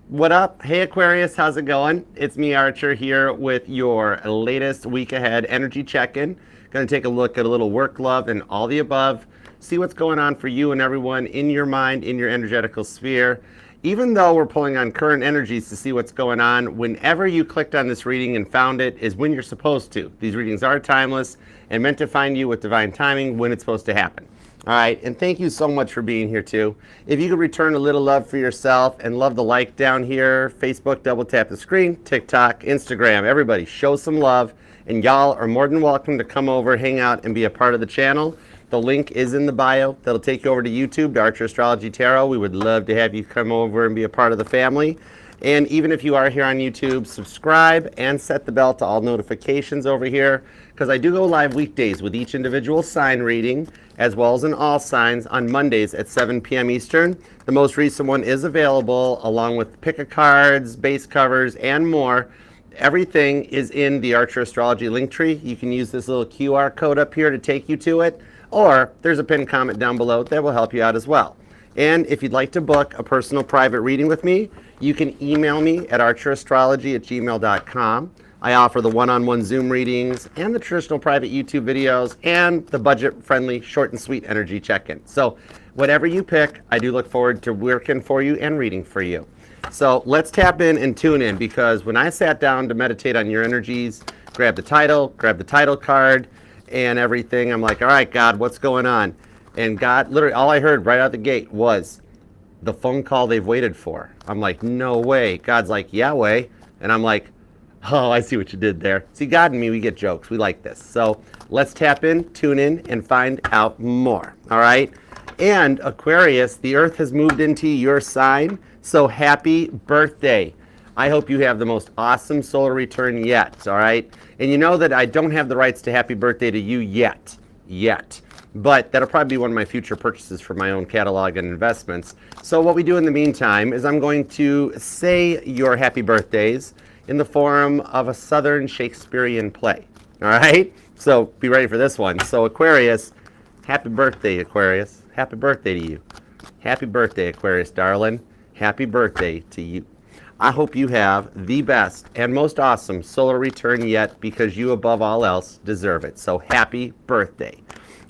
What up? Hey Aquarius, how's it going? It's me, Archer, here with your latest week ahead energy check-in. Going to take a look at a little work, love, and all the above. See what's going on for you and everyone in your mind, in your energetical sphere. Even though we're pulling on current energies to see what's going on, whenever you clicked on this reading and found it is when you're supposed to. These readings are timeless and meant to find you with divine timing when it's supposed to happen. All right, and thank you so much for being here too. If you could return a little love for yourself and love the like down here, Facebook, double tap the screen, TikTok, Instagram, everybody show some love. And y'all are more than welcome to come over, hang out, and be a part of the channel. The link is in the bio. That'll take you over to YouTube, to Archer Astrology Tarot. We would love to have you come over and be a part of the family. And even if you are here on YouTube, subscribe and set the bell to all notifications over here, because I do go live weekdays with each individual sign reading, as well as in all signs on Mondays at 7 p.m. Eastern. The most recent one is available, along with pick-a-cards, base covers, and more. Everything is in the Archer Astrology link tree. You can use this little QR code up here to take you to it, or there's a pinned comment down below that will help you out as well. And if you'd like to book a personal private reading with me, you can email me at archerastrology@gmail.com. I offer the one-on-one Zoom readings and the traditional private YouTube videos and the budget-friendly, short and sweet energy check-in. So whatever you pick, I do look forward to working for you and reading for you. So let's tap in and tune in, because when I sat down to meditate on your energies, grab the title card and everything, I'm like, all right, God, what's going on? And God, literally all I heard right out the gate was the phone call they've waited for. I'm like, no way. God's like, yeah, way. And I'm like, oh, I see what you did there. See, God and me, we get jokes. We like this. So let's tap in, tune in, and find out more. All right? And Aquarius, the Earth has moved into your sign. So happy birthday. I hope you have the most awesome solar return yet. All right? And you know that I don't have the rights to happy birthday to you yet. But that'll probably be one of my future purchases for my own catalog and investments. So what we do in the meantime is I'm going to say your happy birthdays in the form of a Southern Shakespearean play. All right? So be ready for this one. So Aquarius, happy birthday, Aquarius. Happy birthday to you. Happy birthday, Aquarius, darling. Happy birthday to you. I hope you have the best and most awesome solar return yet, because you above all else deserve it. So happy birthday.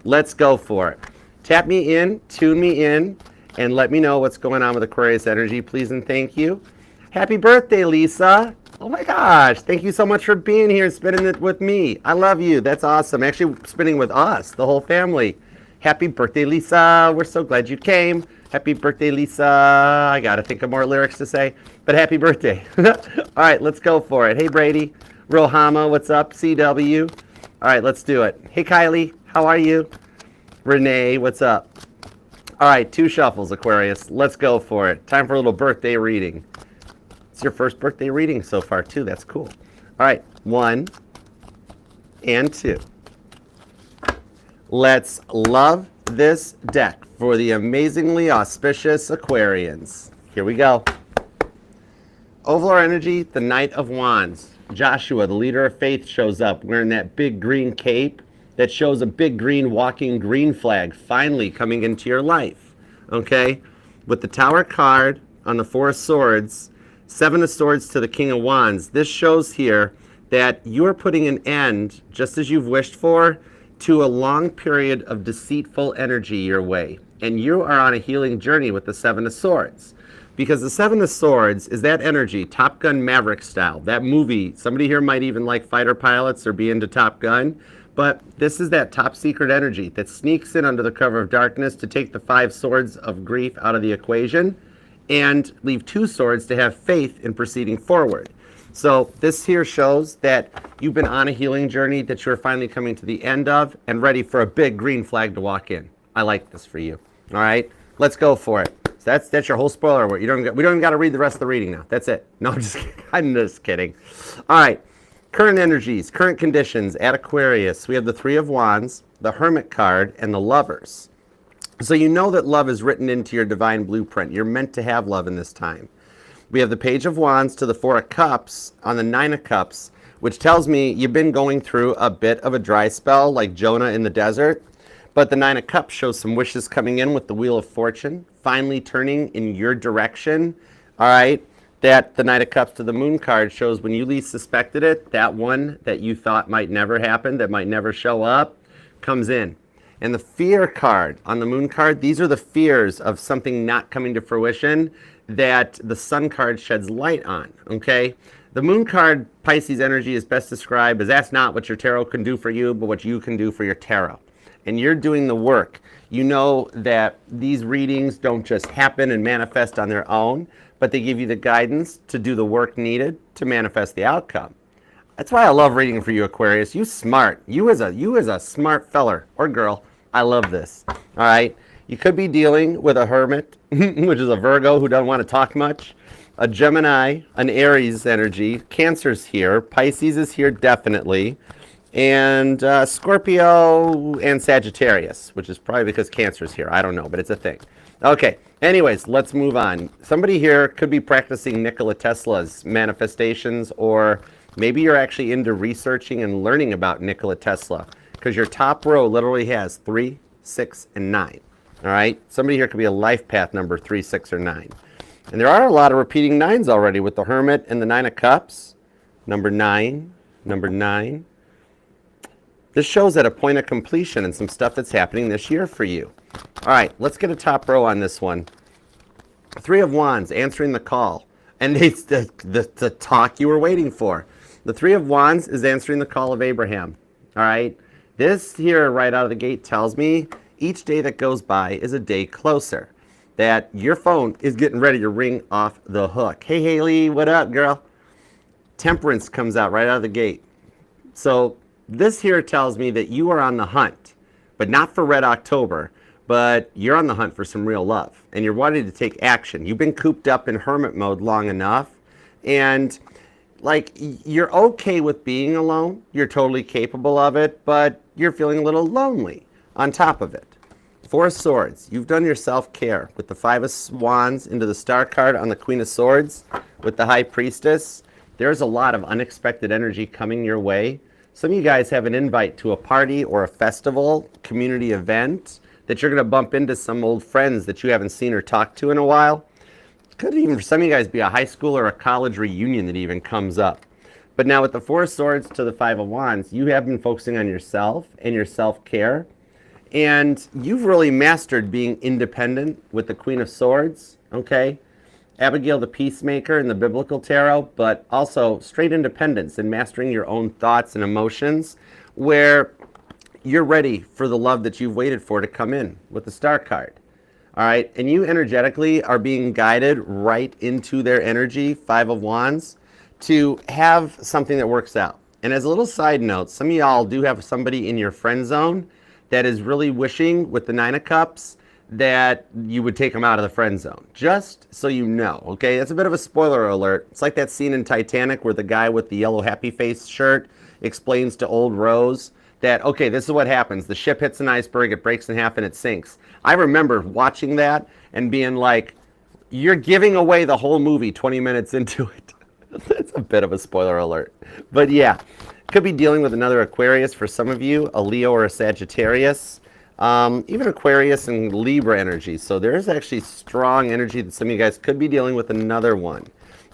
Let's go for it. Tap me in, tune me in, and let me know what's going on with Aquarius energy, please and thank you. Happy birthday, Lisa. Oh my gosh, thank you so much for being here and spending it with me. I love you. That's awesome. Actually, spending with us, the whole family. Happy birthday, Lisa. We're so glad you came. Happy birthday, Lisa. I got to think of more lyrics to say, but happy birthday. All right, let's go for it. Hey, Brady. Rohama, what's up? CW. All right, let's do it. Hey, Kylie. How are you? Renee, what's up? All right, 2 shuffles, Aquarius. Let's go for it. Time for a little birthday reading. It's your first birthday reading so far, too. That's cool. All right, 1 and 2. Let's love this deck for the amazingly auspicious Aquarians. Here we go. Ovalar energy, the Knight of Wands. Joshua, the leader of faith, shows up wearing that big green cape that shows a big green walking green flag finally coming into your life. Okay? With the Tower card on the 4 of Swords, 7 of Swords to the King of Wands, this shows here that you are putting an end, just as you've wished for, to a long period of deceitful energy your way. And you are on a healing journey with the 7 of Swords. Because the 7 of Swords is that energy, Top Gun Maverick style. That movie, somebody here might even like fighter pilots or be into Top Gun. But this is that top secret energy that sneaks in under the cover of darkness to take the 5 swords of grief out of the equation and leave 2 swords to have faith in proceeding forward. So this here shows that you've been on a healing journey that you're finally coming to the end of and ready for a big green flag to walk in. I like this for you. All right, let's go for it. So that's your whole spoiler alert. We don't even got to read the rest of the reading now. That's it. No, I'm just kidding. I'm just kidding. All right. Current energies, current conditions at Aquarius. We have the 3 of Wands, the Hermit card, and the Lovers. So you know that love is written into your divine blueprint. You're meant to have love in this time. We have the Page of Wands to the 4 of Cups on the 9 of Cups, which tells me you've been going through a bit of a dry spell like Jonah in the desert. But the 9 of Cups shows some wishes coming in with the Wheel of Fortune, finally turning in your direction. All right. that the Knight of Cups to the Moon card shows when you least suspected it, that one that you thought might never happen, that might never show up, comes in. And the fear card on the Moon card, these are the fears of something not coming to fruition that the Sun card sheds light on, okay? The Moon card, Pisces energy, is best described as that's not what your tarot can do for you, but what you can do for your tarot. And you're doing the work. You know that these readings don't just happen and manifest on their own, but they give you the guidance to do the work needed to manifest the outcome. That's why I love reading for you, Aquarius. You smart. You as a smart feller or girl. I love this. All right. You could be dealing with a hermit, which is a Virgo who doesn't want to talk much, a Gemini, an Aries energy, Cancer's here, Pisces is here definitely, and Scorpio and Sagittarius, which is probably because Cancer's here. I don't know, but it's a thing. Okay. Anyways, let's move on. Somebody here could be practicing Nikola Tesla's manifestations, or maybe you're actually into researching and learning about Nikola Tesla, because your top row literally has 3, 6, and 9. All right? Somebody here could be a life path number 3, 6, or 9. And there are a lot of repeating 9s already with the Hermit and the 9 of Cups. Number 9, number 9. This shows at a point of completion and some stuff that's happening this year for you. All right, let's get a top row on this one. 3 of Wands, answering the call. And it's the talk you were waiting for. The 3 of Wands is answering the call of Abraham. All right? This here right out of the gate tells me each day that goes by is a day closer. That your phone is getting ready to ring off the hook. Hey, Haley, what up, girl? Temperance comes out right out of the gate. So this here tells me that you are on the hunt, but not for Red October, but you're on the hunt for some real love, and you're wanting to take action. You've been cooped up in hermit mode long enough, and like you're okay with being alone. You're totally capable of it, but you're feeling a little lonely on top of it. 4 of Swords, you've done your self-care with the 5 of Wands into the Star card on the Queen of Swords with the High Priestess. There's a lot of unexpected energy coming your way. Some of you guys have an invite to a party or a festival, community event, that you're going to bump into some old friends that you haven't seen or talked to in a while. It could even for some of you guys be a high school or a college reunion that even comes up. But now with the 4 of Swords to the 5 of Wands, you have been focusing on yourself and your self-care. And you've really mastered being independent with the Queen of Swords, okay? Abigail the Peacemaker in the Biblical Tarot, but also straight independence and mastering your own thoughts and emotions, where you're ready for the love that you've waited for to come in with the Star card. All right, and you energetically are being guided right into their energy, 5 of Wands, to have something that works out. And as a little side note, some of y'all do have somebody in your friend zone that is really wishing with the 9 of Cups that you would take them out of the friend zone. Just so you know, okay? That's a bit of a spoiler alert. It's like that scene in Titanic where the guy with the yellow happy face shirt explains to old Rose that, okay, this is what happens. The ship hits an iceberg, it breaks in half, and it sinks. I remember watching that and being like, you're giving away the whole movie 20 minutes into it. It's a bit of a spoiler alert. But yeah, could be dealing with another Aquarius for some of you, a Leo or a Sagittarius, even Aquarius and Libra energy. So there's actually strong energy that some of you guys could be dealing with another one.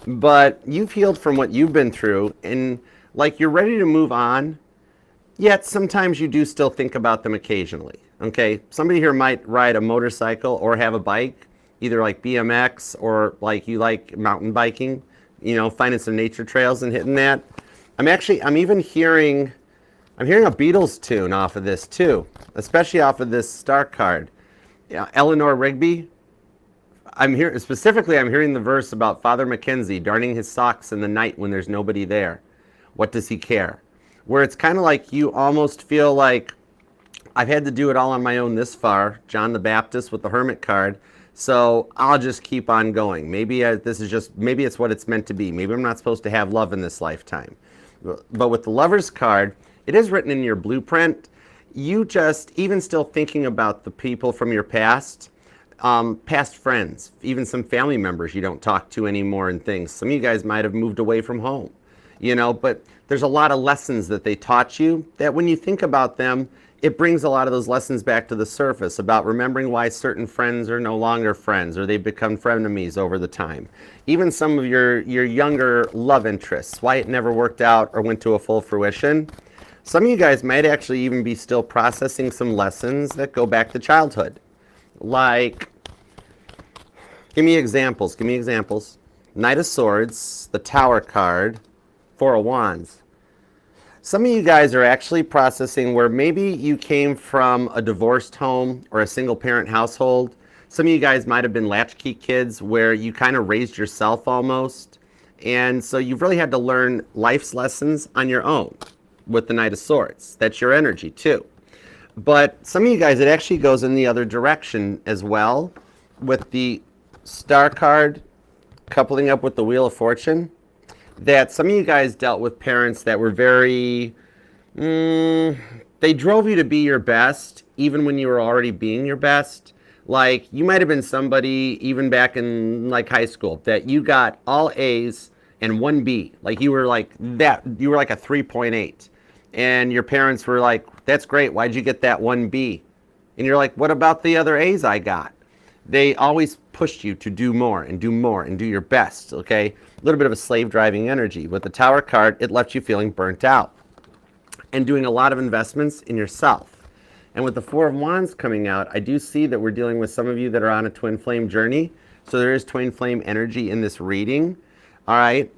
But you've healed from what you've been through, and like you're ready to move on, yet sometimes you do still think about them occasionally. Okay, somebody here might ride a motorcycle or have a bike, either like BMX or like you like mountain biking, you know, finding some nature trails and hitting that. I'm even hearing a Beatles tune off of this too, especially off of this Star card. Yeah, Eleanor Rigby. I'm hearing the verse about Father Mackenzie darning his socks in the night when there's nobody there. What does he care? Where it's kind of like you almost feel like I've had to do it all on my own this far, John the Baptist with the Hermit card, so I'll just keep on going. Maybe maybe it's what it's meant to be. Maybe I'm not supposed to have love in this lifetime. But with the Lover's card, it is written in your blueprint. You just, even still thinking about the people from your past, past friends, even some family members you don't talk to anymore and things. Some of you guys might have moved away from home, you know, but there's a lot of lessons that they taught you that when you think about them, it brings a lot of those lessons back to the surface about remembering why certain friends are no longer friends or they've become frenemies over the time. Even some of your younger love interests, why it never worked out or went to a full fruition. Some of you guys might actually even be still processing some lessons that go back to childhood. Like, give me examples, give me examples. Knight of Swords, the Tower card, Four of Wands. Some of you guys are actually processing where maybe you came from a divorced home or a single parent household. Some of you guys might have been latchkey kids where you kind of raised yourself almost. And so you've really had to learn life's lessons on your own with the Knight of Swords. That's your energy too. But some of you guys, it actually goes in the other direction as well with the Star card coupling up with the Wheel of Fortune. That some of you guys dealt with parents that were very, they drove you to be your best, even when you were already being your best. Like, you might have been somebody, even back in like high school, that you got all A's and one B. Like, you were like that, you were like a 3.8. And your parents were like, that's great, why'd you get that one B? And you're like, what about the other A's I got? They always pushed you to do more and do more and do your best, okay? A little bit of a slave driving energy. With the Tower card, it left you feeling burnt out and doing a lot of investments in yourself. And with the Four of Wands coming out, I do see that we're dealing with some of you that are on a twin flame journey. So there is twin flame energy in this reading, all right?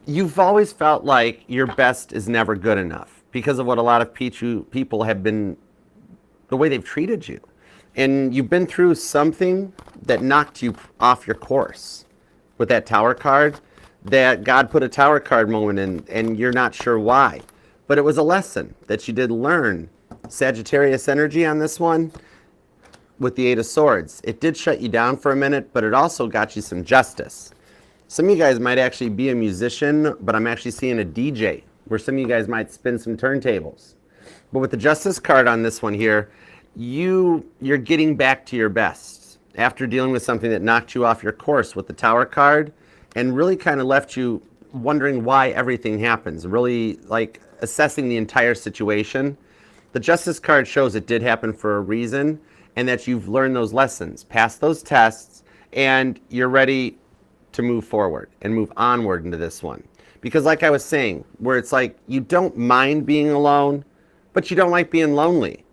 You've always felt like your best is never good enough because of what a lot of people have been, the way they've treated you. And you've been through something that knocked you off your course with that Tower card, that God put a Tower card moment in, and you're not sure why. But it was a lesson that you did learn. Sagittarius energy on this one with the Eight of Swords. It did shut you down for a minute, but it also got you some justice. Some of you guys might actually be a musician, but I'm actually seeing a DJ, where some of you guys might spin some turntables. But with the Justice card on this one here, you're getting back to your best after dealing with something that knocked you off your course with the Tower card and really kind of left you wondering why everything happens, really like assessing the entire situation. The Justice card shows it did happen for a reason and that you've learned those lessons, passed those tests, and you're ready to move forward and move onward into this one. Because like I was saying, where it's like you don't mind being alone, but you don't like being lonely.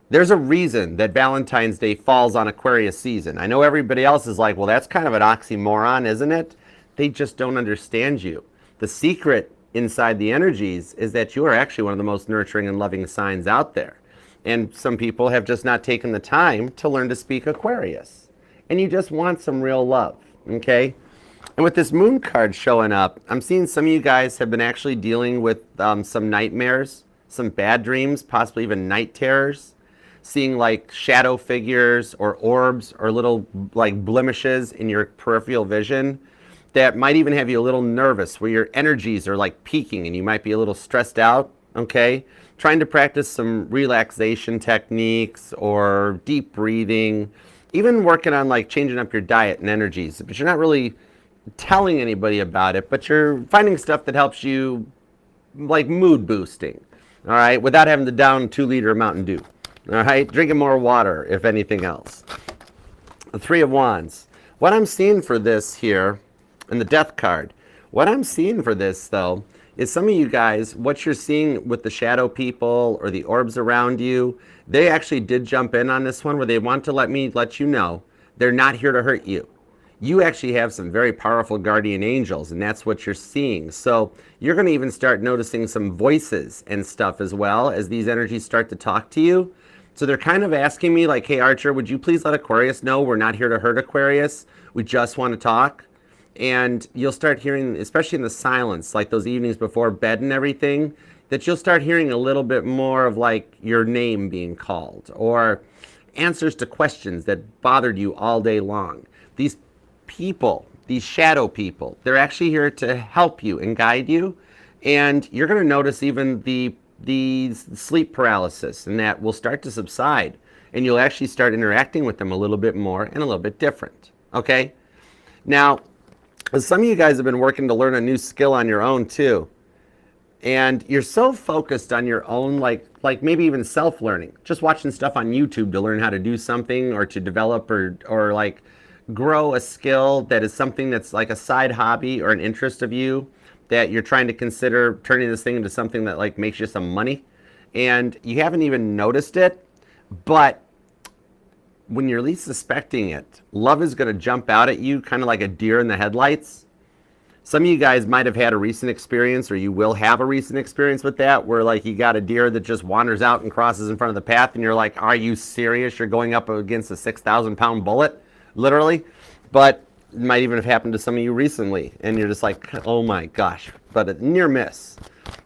There's a reason that Valentine's Day falls on Aquarius season. I know everybody else is like, well, that's kind of an oxymoron, isn't it? They just don't understand you. The secret inside the energies is that you are actually one of the most nurturing and loving signs out there. And some people have just not taken the time to learn to speak Aquarius. And you just want some real love, okay? And with this Moon card showing up, I'm seeing some of you guys have been actually dealing with some nightmares, some bad dreams, possibly even night terrors. Seeing like shadow figures or orbs or little like blemishes in your peripheral vision that might even have you a little nervous, where your energies are like peaking and you might be a little stressed out, okay? Trying to practice some relaxation techniques or deep breathing, even working on like changing up your diet and energies, but you're not really telling anybody about it, but you're finding stuff that helps you like mood boosting, all right, without having to down 2-liter Mountain Dew. All right, drinking more water, if anything else. The Three of Wands. What I'm seeing for this here, and the Death card, what I'm seeing for this, though, is some of you guys, what you're seeing with the shadow people or the orbs around you, they actually did jump in on this one where they want to let you know they're not here to hurt you. You actually have some very powerful guardian angels, and that's what you're seeing. So you're going to even start noticing some voices and stuff as well as these energies start to talk to you. So they're kind of asking me like, hey, Archer, would you please let Aquarius know we're not here to hurt Aquarius? We just want to talk. And you'll start hearing, especially in the silence, like those evenings before bed and everything, that you'll start hearing a little bit more of like your name being called or answers to questions that bothered you all day long. These people, these shadow people, they're actually here to help you and guide you. And you're going to notice even the sleep paralysis, and that will start to subside. And you'll actually start interacting with them a little bit more and a little bit different. Okay? Now, some of you guys have been working to learn a new skill on your own too. And you're so focused on your own, like maybe even self-learning, just watching stuff on YouTube to learn how to do something or to develop or like grow a skill that is something that's like a side hobby or an interest of you that you're trying to consider turning this thing into something that like makes you some money. And you haven't even noticed it, but when you're least suspecting it, love is going to jump out at you kind of like a deer in the headlights. Some of you guys might have had a recent experience, or you will have a recent experience with that, where like you got a deer that just wanders out and crosses in front of the path, and you're like, are you serious? You're going up against a 6,000-pound bullet, literally. But it might even have happened to some of you recently, and you're just like, oh my gosh, but a near miss.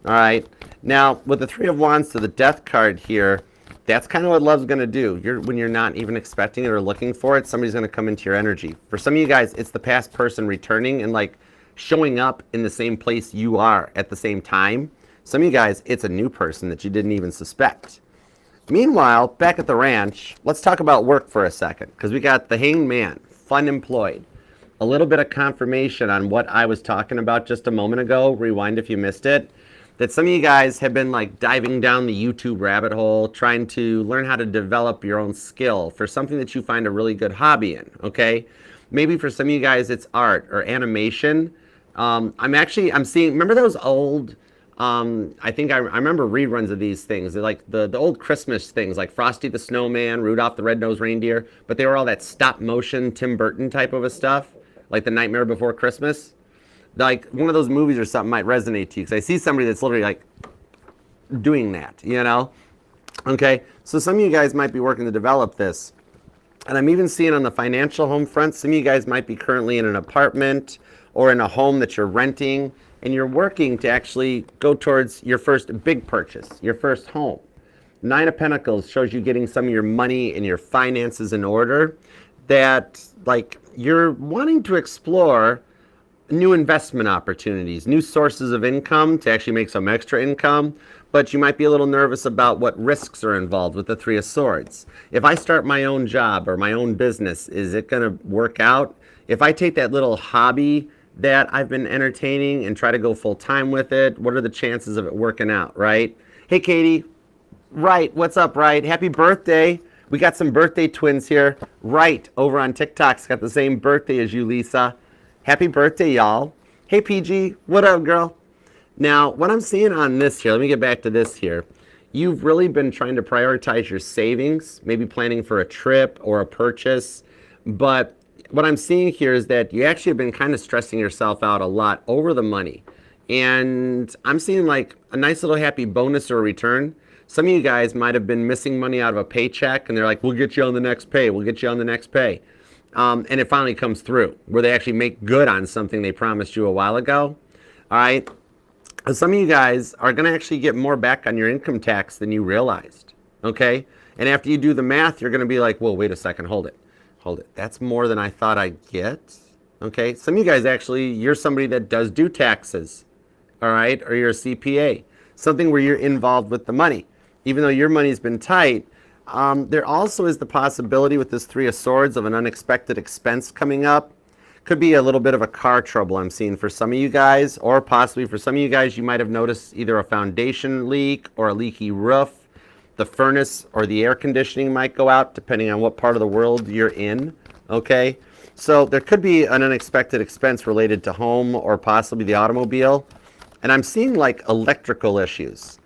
All right. Now, with the Three of Wands to the Death card here, that's kind of what love's going to do. When you're not even expecting it or looking for it, somebody's going to come into your energy. For some of you guys, it's the past person returning and like showing up in the same place you are at the same time. Some of you guys, it's a new person that you didn't even suspect. Meanwhile, back at the ranch, let's talk about work for a second, because we got the Hanged Man, fun employed. A little bit of confirmation on what I was talking about just a moment ago. Rewind if you missed it. That some of you guys have been like diving down the YouTube rabbit hole, trying to learn how to develop your own skill for something that you find a really good hobby in, okay? Maybe for some of you guys, it's art or animation. I'm seeing, remember those old, I think I remember reruns of these things. They're like the old Christmas things, like Frosty the Snowman, Rudolph the Red-Nosed Reindeer, but they were all that stop motion Tim Burton type of a stuff, like The Nightmare Before Christmas. Like one of those movies or something might resonate to you, because I see somebody that's literally like doing that, you know? Okay, so some of you guys might be working to develop this. And I'm even seeing on the financial home front, some of you guys might be currently in an apartment or in a home that you're renting, and you're working to actually go towards your first big purchase, your first home. Nine of Pentacles shows you getting some of your money and your finances in order, that like you're wanting to explore new investment opportunities, new sources of income to actually make some extra income, but you might be a little nervous about what risks are involved with the Three of Swords. If I start my own job or my own business, is it going to work out? If I take that little hobby that I've been entertaining and try to go full time with it, what are the chances of it working out, right? Hey, Katie. Right, what's up, Right? Happy birthday. We got some birthday twins here. Right, over on TikTok's got the same birthday as you, Lisa. Happy birthday, y'all. Hey, PG, what up, girl? Now, what I'm seeing on this here, let me get back to this here. You've really been trying to prioritize your savings, maybe planning for a trip or a purchase, but what I'm seeing here is that you actually have been kind of stressing yourself out a lot over the money. And I'm seeing like a nice little happy bonus or return. Some of you guys might have been missing money out of a paycheck, and they're like, we'll get you on the next pay. We'll get you on the next pay. And it finally comes through where they actually make good on something they promised you a while ago. All right. Some of you guys are going to actually get more back on your income tax than you realized. Okay. And after you do the math, you're going to be like, well, wait a second. Hold it. That's more than I thought I'd get. Okay. Some of you guys actually, you're somebody that does do taxes. All right. Or you're a CPA, something where you're involved with the money. Even though your money's been tight, there also is the possibility with this Three of Swords of an unexpected expense coming up. Could be a little bit of a car trouble I'm seeing for some of you guys, or possibly for some of you guys, you might have noticed either a foundation leak or a leaky roof. The furnace or the air conditioning might go out depending on what part of the world you're in, okay? So there could be an unexpected expense related to home or possibly the automobile. And I'm seeing like electrical issues.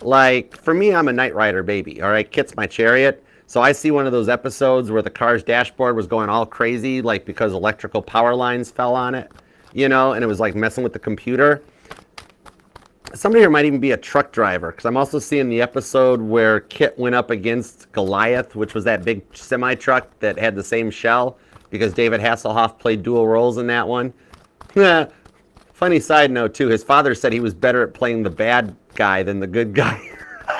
Like for me, I'm a Knight Rider baby, all right? Kit's my chariot. So I see one of those episodes where the car's dashboard was going all crazy, like because electrical power lines fell on it, you know, and it was like messing with the computer. Somebody here might even be a truck driver, because I'm also seeing the episode where Kit went up against Goliath, which was that big semi-truck that had the same shell, because David Hasselhoff played dual roles in that one. Funny side note, too, his father said he was better at playing the bad guy than the good guy.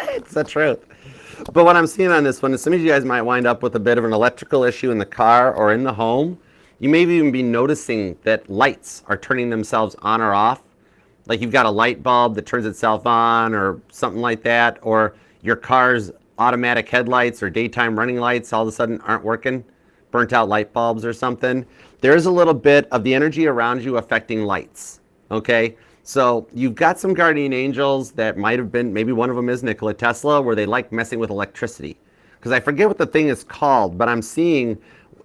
It's the truth. But what I'm seeing on this one is some of you guys might wind up with a bit of an electrical issue in the car or in the home. You may even be noticing that lights are turning themselves on or off. Like you've got a light bulb that turns itself on or something like that, or your car's automatic headlights or daytime running lights all of a sudden aren't working, burnt out light bulbs or something. There's a little bit of the energy around you affecting lights, okay? So you've got some guardian angels that might have been, maybe one of them is Nikola Tesla, where they like messing with electricity. Because I forget what the thing is called, but I'm seeing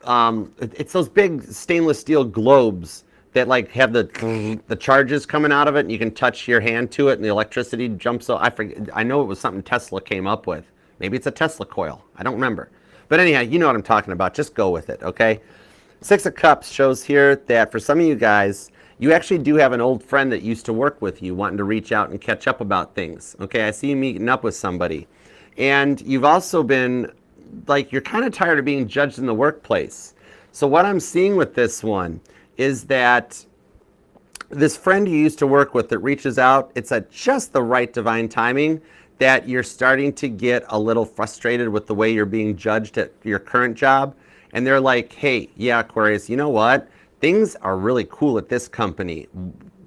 it's those big stainless steel globes that like have the charges coming out of it, and you can touch your hand to it, and the electricity jumps. So I forget. I know it was something Tesla came up with. Maybe it's a Tesla coil. I don't remember. But anyhow, you know what I'm talking about. Just go with it, okay? Six of Cups shows here that for some of you guys, you actually do have an old friend that used to work with you wanting to reach out and catch up about things. Okay, I see you meeting up with somebody. And you've also been, like, you're kind of tired of being judged in the workplace. So what I'm seeing with this one is that this friend you used to work with that reaches out, it's at just the right divine timing that you're starting to get a little frustrated with the way you're being judged at your current job. And they're like, hey, yeah, Aquarius, you know what? Things are really cool at this company.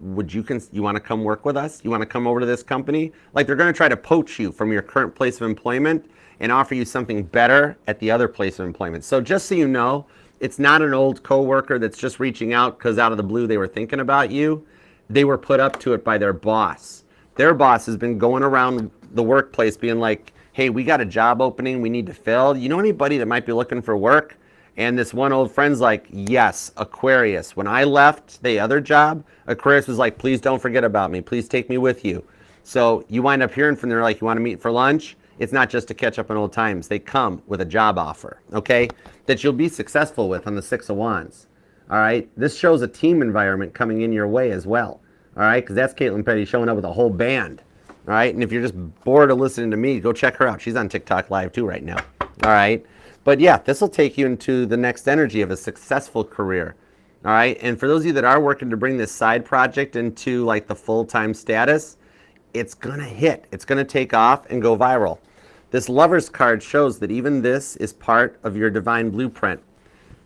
You want to come work with us? You want to come over to this company? Like, they're going to try to poach you from your current place of employment and offer you something better at the other place of employment. So just so you know, it's not an old coworker that's just reaching out because out of the blue they were thinking about you. They were put up to it by their boss. Their boss has been going around the workplace being like, hey, we got a job opening we need to fill. You know anybody that might be looking for work? And this one old friend's like, yes, Aquarius. When I left the other job, Aquarius was like, please don't forget about me. Please take me with you. So you wind up hearing from them, like, you want to meet for lunch? It's not just to catch up on old times. They come with a job offer, okay, that you'll be successful with on the Six of Wands. All right, this shows a team environment coming in your way as well. All right, because that's Caitlin Petty showing up with a whole band. All right, and if you're just bored of listening to me, go check her out. She's on TikTok Live too right now. All right, but yeah, this will take you into the next energy of a successful career. All right, and for those of you that are working to bring this side project into like the full-time status, it's gonna hit. It's gonna take off and go viral. This Lover's card shows that even this is part of your divine blueprint.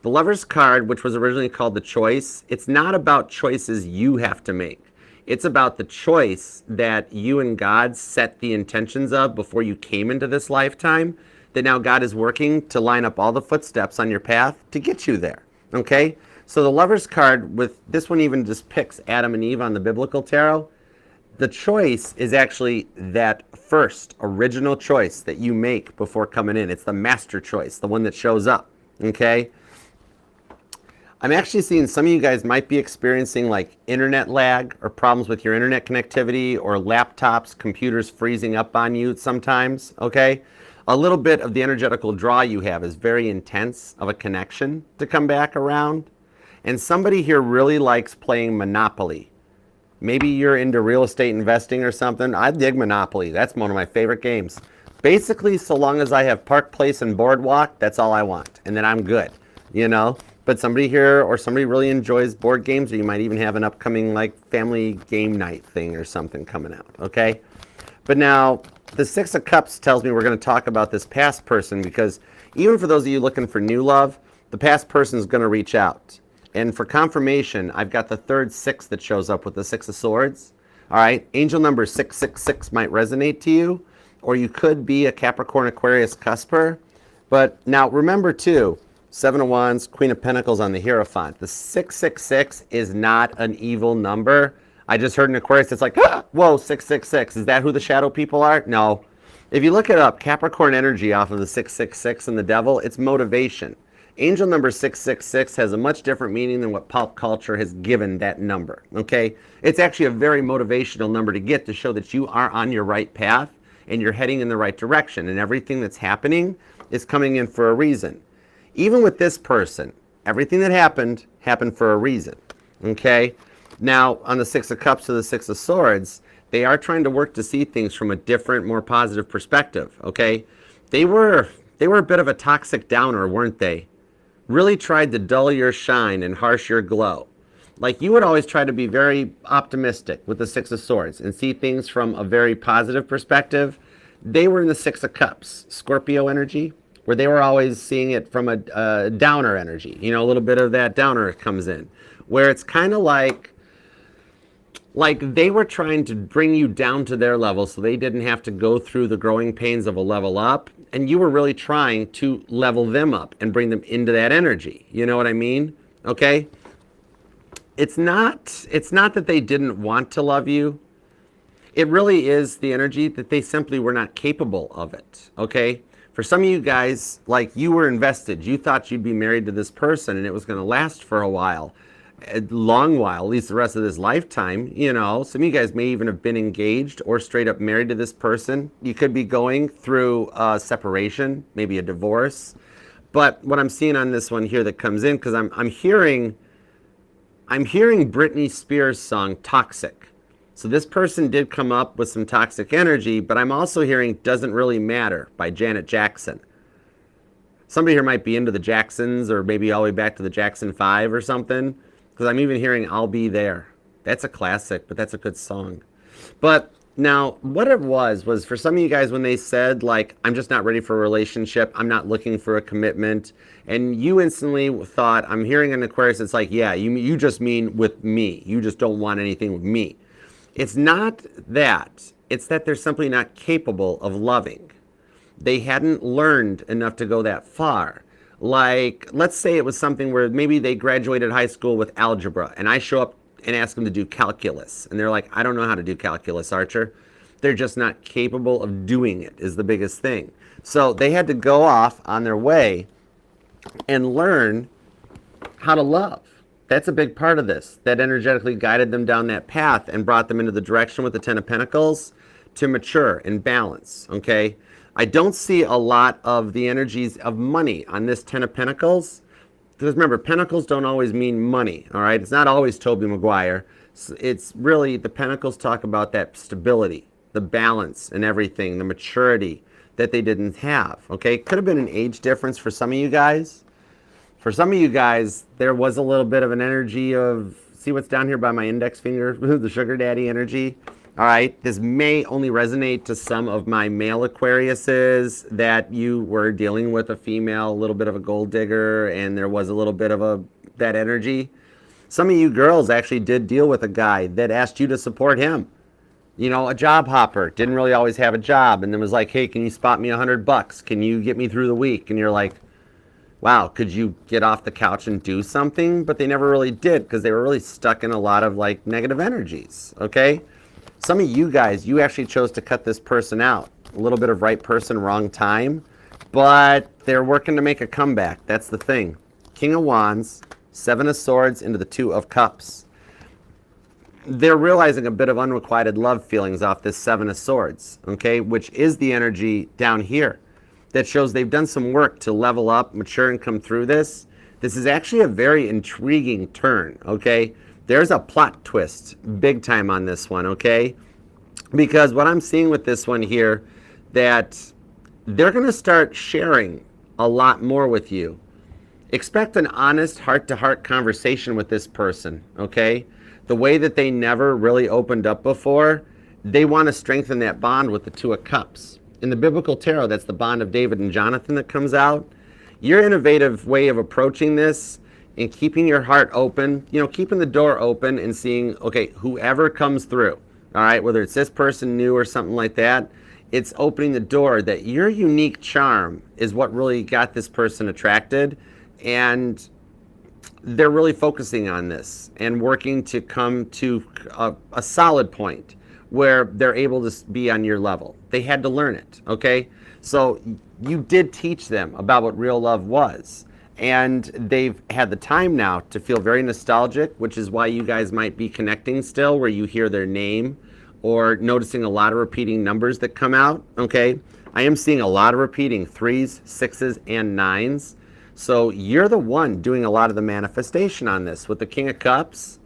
The Lover's card, which was originally called the Choice, it's not about choices you have to make. It's about the choice that you and God set the intentions of before you came into this lifetime, that now God is working to line up all the footsteps on your path to get you there, okay? So the Lover's card, with this one even just picks Adam and Eve on the biblical tarot. The choice is actually that first original choice that you make before coming in. It's the master choice, the one that shows up, okay? I'm actually seeing some of you guys might be experiencing like internet lag or problems with your internet connectivity or laptops, computers freezing up on you sometimes, okay? A little bit of the energetical draw you have is very intense of a connection to come back around. And somebody here really likes playing Monopoly. Maybe you're into real estate investing or something. I dig Monopoly. That's one of my favorite games. Basically, so long as I have Park Place and Boardwalk, that's all I want. And then I'm good, you know? But somebody here or somebody really enjoys board games, or you might even have an upcoming like family game night thing or something coming out, okay? But now, the Six of Cups tells me we're going to talk about this past person, because even for those of you looking for new love, the past person is going to reach out. And for confirmation, I've got the third six that shows up with the Six of Swords. All right, angel number 666 might resonate to you, or you could be a Capricorn Aquarius cusper. But now remember too, Seven of Wands, Queen of Pentacles on the Hierophant. The 666 is not an evil number. I just heard an Aquarius that's like, ah, whoa, 666. Is that who the shadow people are? No. If you look it up, Capricorn energy off of the 666 and the devil, it's motivation. Angel number 666 has a much different meaning than what pop culture has given that number, okay? It's actually a very motivational number to get, to show that you are on your right path and you're heading in the right direction, and everything that's happening is coming in for a reason. Even with this person, everything that happened for a reason, okay? Now, on the Six of Cups to the Six of Swords, they are trying to work to see things from a different, more positive perspective, okay? They were a bit of a toxic downer, weren't they? Really tried to dull your shine and harsh your glow. Like, you would always try to be very optimistic with the Six of Swords and see things from a very positive perspective. They were in the Six of Cups, Scorpio energy, where they were always seeing it from a downer energy. You know, a little bit of that downer comes in, where it's kind of like they were trying to bring you down to their level so they didn't have to go through the growing pains of a level up, and you were really trying to level them up and bring them into that energy. You know what I mean? Okay? it's not that they didn't want to love you. It really is the energy that they simply were not capable of it, okay? For some of you guys, like, you were invested. You thought you'd be married to this person and it was going to last for a while, a long while, at least the rest of this lifetime. You know, some of you guys may even have been engaged or straight up married to this person. You could be going through a separation, maybe a divorce. But what I'm seeing on this one here that comes in, because I'm hearing Britney Spears' song Toxic. So this person did come up with some toxic energy, but I'm also hearing Doesn't Really Matter by Janet Jackson. Somebody here might be into the Jacksons, or maybe all the way back to the Jackson 5 or something, because I'm even hearing I'll Be There. That's a classic, but that's a good song. But now, what it was for some of you guys when they said, like, I'm just not ready for a relationship, I'm not looking for a commitment, and you instantly thought, I'm hearing an Aquarius, it's like, yeah, you just mean with me. You just don't want anything with me. It's not that. It's that they're simply not capable of loving. They hadn't learned enough to go that far. Like, let's say it was something where maybe they graduated high school with algebra, and I show up and ask them to do calculus. And they're like, I don't know how to do calculus, Archer. They're just not capable of doing it, is the biggest thing. So they had to go off on their way and learn how to love. That's a big part of this. That energetically guided them down that path and brought them into the direction with the Ten of Pentacles to mature and balance, okay? I don't see a lot of the energies of money on this Ten of Pentacles. Because remember, Pentacles don't always mean money, all right? It's not always Tobey Maguire. It's really, the Pentacles talk about that stability, the balance and everything, the maturity that they didn't have, okay? Could have been an age difference for some of you guys. For some of you guys, there was a little bit of an energy of, see what's down here by my index finger, the sugar daddy energy. All right, this may only resonate to some of my male Aquariuses, that you were dealing with a female, a little bit of a gold digger, and there was a little bit of that energy. Some of you girls actually did deal with a guy that asked you to support him. You know, a job hopper, didn't really always have a job, and then was like, hey, can you spot me $100? Can you get me through the week? And you're like, wow, could you get off the couch and do something? But they never really did, because they were really stuck in a lot of, like, negative energies, okay? Some of you guys, you actually chose to cut this person out. A little bit of right person, wrong time, but they're working to make a comeback. That's the thing. King of Wands, Seven of Swords into the Two of Cups. They're realizing a bit of unrequited love feelings off this Seven of Swords, okay, which is the energy down here that shows they've done some work to level up, mature, and come through this. This is actually a very intriguing turn, okay? There's a plot twist big time on this one, okay? Because what I'm seeing with this one here, that they're going to start sharing a lot more with you. Expect an honest heart-to-heart conversation with this person, okay? The way that they never really opened up before, they want to strengthen that bond with the Two of Cups. In the biblical tarot, that's the bond of David and Jonathan that comes out. Your innovative way of approaching this and keeping your heart open, you know, keeping the door open and seeing, okay, whoever comes through, all right, whether it's this person new or something like that, it's opening the door that your unique charm is what really got this person attracted, and they're really focusing on this and working to come to a solid point where they're able to be on your level. They had to learn it, okay? So you did teach them about what real love was. And they've had the time now to feel very nostalgic, which is why you guys might be connecting still, where you hear their name or noticing a lot of repeating numbers that come out, okay? I am seeing a lot of repeating 3s, 6s, and 9s. So you're the one doing a lot of the manifestation on this. With the King of Cups,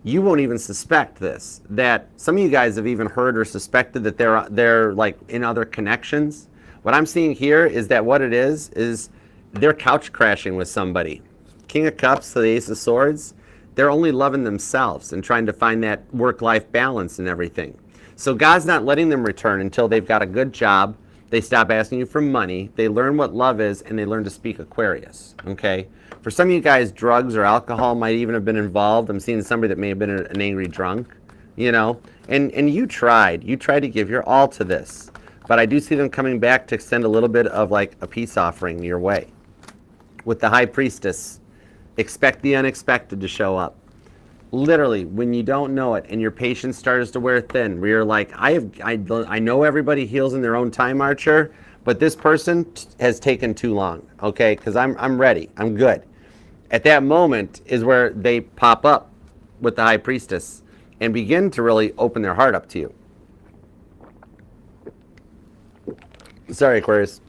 you won't even suspect this, that some of you guys have even heard or suspected that they're like in other connections. What I'm seeing here is that what it is they're couch crashing with somebody. King of Cups to the Ace of Swords, they're only loving themselves and trying to find that work-life balance and everything. So God's not letting them return until they've got a good job, they stop asking you for money, they learn what love is, and they learn to speak Aquarius, okay? For some of you guys, drugs or alcohol might even have been involved. I'm seeing somebody that may have been an angry drunk, you know? And you tried to give your all to this. But I do see them coming back to extend a little bit of like a peace offering your way. With the High Priestess, expect the unexpected to show up. literally, when you don't know it and your patience starts to wear thin, where you're like, I know everybody heals in their own time, Archer, but this person has taken too long, okay? Because I'm ready, I'm good. At that moment is where they pop up with the High Priestess and begin to really open their heart up to you. Sorry, Aquarius.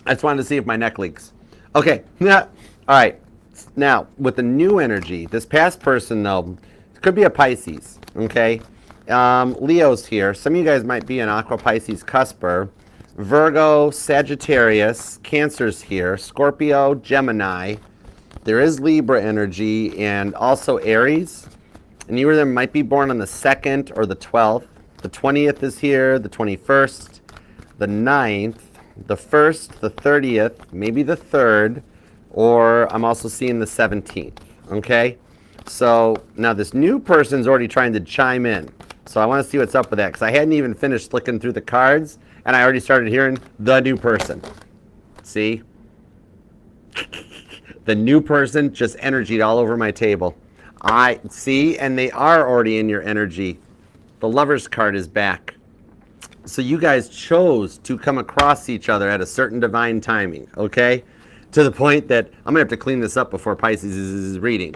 I just wanted to see if my neck leaks. Okay, all right. Now, with the new energy, this past person, though, could be a Pisces, okay? Leo's here. Some of you guys might be an Aqua Pisces cusper. Virgo, Sagittarius, Cancer's here. Scorpio, Gemini. There is Libra energy and also Aries. And you or them might be born on the 2nd or the 12th. The 20th is here, the 21st, the 9th, the 1st, the 30th, maybe the 3rd, or I'm also seeing the 17th, okay? So now this new person's already trying to chime in. So I want to see what's up with that because I hadn't even finished looking through the cards and I already started hearing the new person. See? The new person just energied all over my table. I see, and they are already in your energy. The Lover's card is back. So you guys chose to come across each other at a certain divine timing, okay? To the point that I'm going to have to clean this up before Pisces is reading.